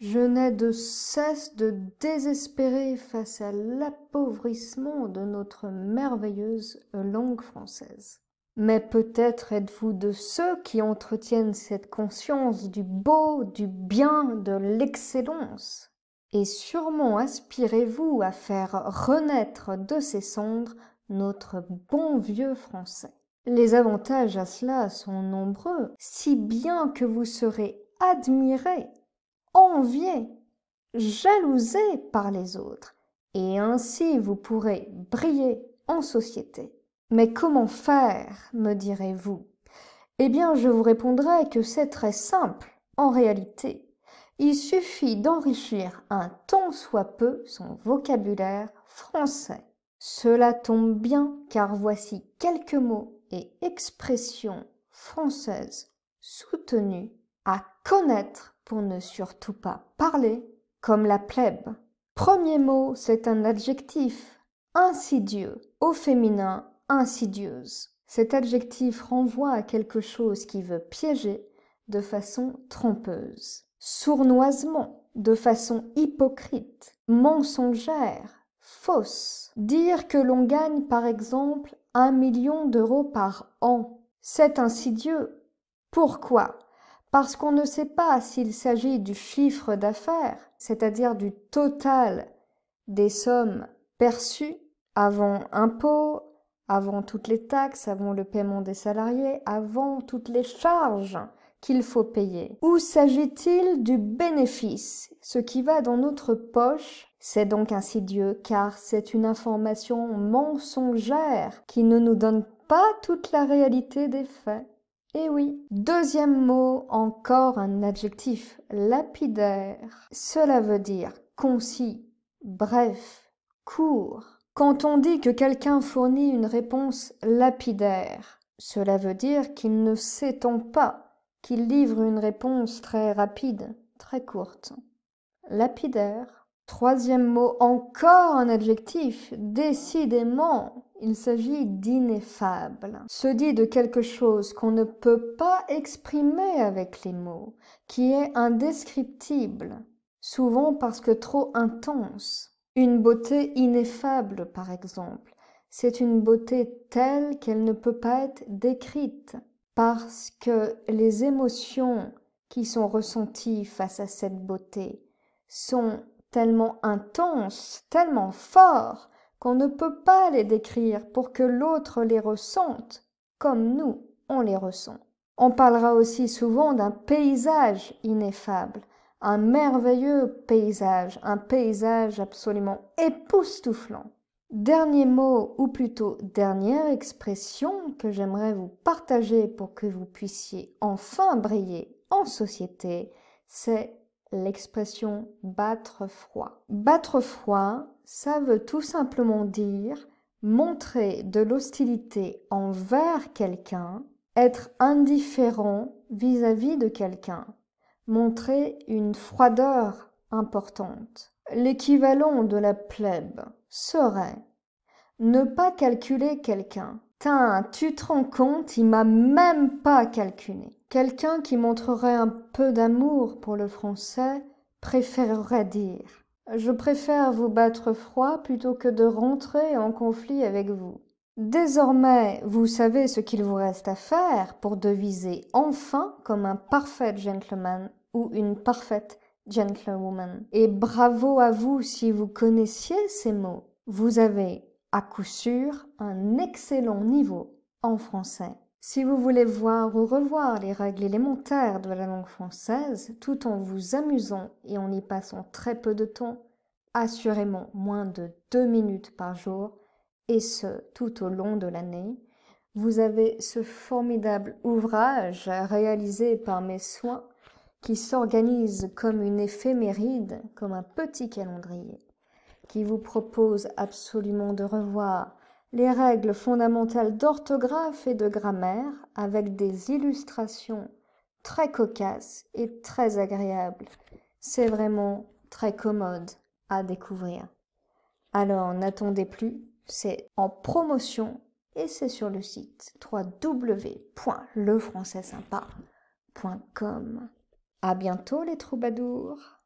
Je n'ai de cesse de désespérer face à l'appauvrissement de notre merveilleuse langue française. Mais peut-être êtes-vous de ceux qui entretiennent cette conscience du beau, du bien, de l'excellence. Et sûrement aspirez-vous à faire renaître de ses cendres notre bon vieux français. Les avantages à cela sont nombreux, si bien que vous serez admirés, enviés, jalousés par les autres, et ainsi vous pourrez briller en société. Mais comment faire, me direz-vous? Eh bien, je vous répondrai que c'est très simple, en réalité. Il suffit d'enrichir un tant soit peu son vocabulaire français. Cela tombe bien, car voici quelques mots et expressions françaises soutenues à connaître pour ne surtout pas parler comme la plèbe. Premier mot, c'est un adjectif, insidieux, au féminin, insidieuse. Cet adjectif renvoie à quelque chose qui veut piéger de façon trompeuse. Sournoisement, de façon hypocrite, mensongère, fausse. Dire que l'on gagne par exemple 1 million d'euros par an, c'est insidieux. Pourquoi? Parce qu'on ne sait pas s'il s'agit du chiffre d'affaires, c'est-à-dire du total des sommes perçues avant impôts, avant toutes les taxes, avant le paiement des salariés, avant toutes les charges qu'il faut payer. Ou s'agit-il du bénéfice, ce qui va dans notre poche? C'est donc insidieux car c'est une information mensongère qui ne nous donne pas toute la réalité des faits. Eh oui. Deuxième mot, encore un adjectif, lapidaire. Cela veut dire concis, bref, court. Quand on dit que quelqu'un fournit une réponse lapidaire, cela veut dire qu'il ne s'étend pas, qu'il livre une réponse très rapide, très courte. Lapidaire. Troisième mot, encore un adjectif, décidément, il s'agit d'ineffable. Se dit de quelque chose qu'on ne peut pas exprimer avec les mots, qui est indescriptible, souvent parce que trop intense. Une beauté ineffable, par exemple, c'est une beauté telle qu'elle ne peut pas être décrite, parce que les émotions qui sont ressenties face à cette beauté sont tellement intenses, tellement forts, qu'on ne peut pas les décrire pour que l'autre les ressente comme nous, on les ressent. On parlera aussi souvent d'un paysage ineffable, un merveilleux paysage, un paysage absolument époustouflant. Dernier mot, ou plutôt dernière expression que j'aimerais vous partager pour que vous puissiez enfin briller en société, c'est l'expression battre froid. Battre froid, ça veut tout simplement dire montrer de l'hostilité envers quelqu'un, être indifférent vis-à-vis de quelqu'un, montrer une froideur importante. L'équivalent de la plèbe serait ne pas calculer quelqu'un. Tain, tu te rends compte, il m'a même pas calculé. Quelqu'un qui montrerait un peu d'amour pour le français préférerait dire « Je préfère vous battre froid plutôt que de rentrer en conflit avec vous ». Désormais, vous savez ce qu'il vous reste à faire pour deviser enfin comme un parfait gentleman ou une parfaite gentlewoman. Et bravo à vous si vous connaissiez ces mots. Vous avez à coup sûr un excellent niveau en français. Si vous voulez voir ou revoir les règles élémentaires de la langue française, tout en vous amusant et en y passant très peu de temps, assurément moins de 2 minutes par jour, et ce tout au long de l'année, vous avez ce formidable ouvrage réalisé par mes soins qui s'organise comme une éphéméride, comme un petit calendrier, qui vous propose absolument de revoir les règles fondamentales d'orthographe et de grammaire avec des illustrations très cocasses et très agréables. C'est vraiment très commode à découvrir. Alors n'attendez plus, c'est en promotion et c'est sur le site www.lefrançaisympa.com. À bientôt les troubadours!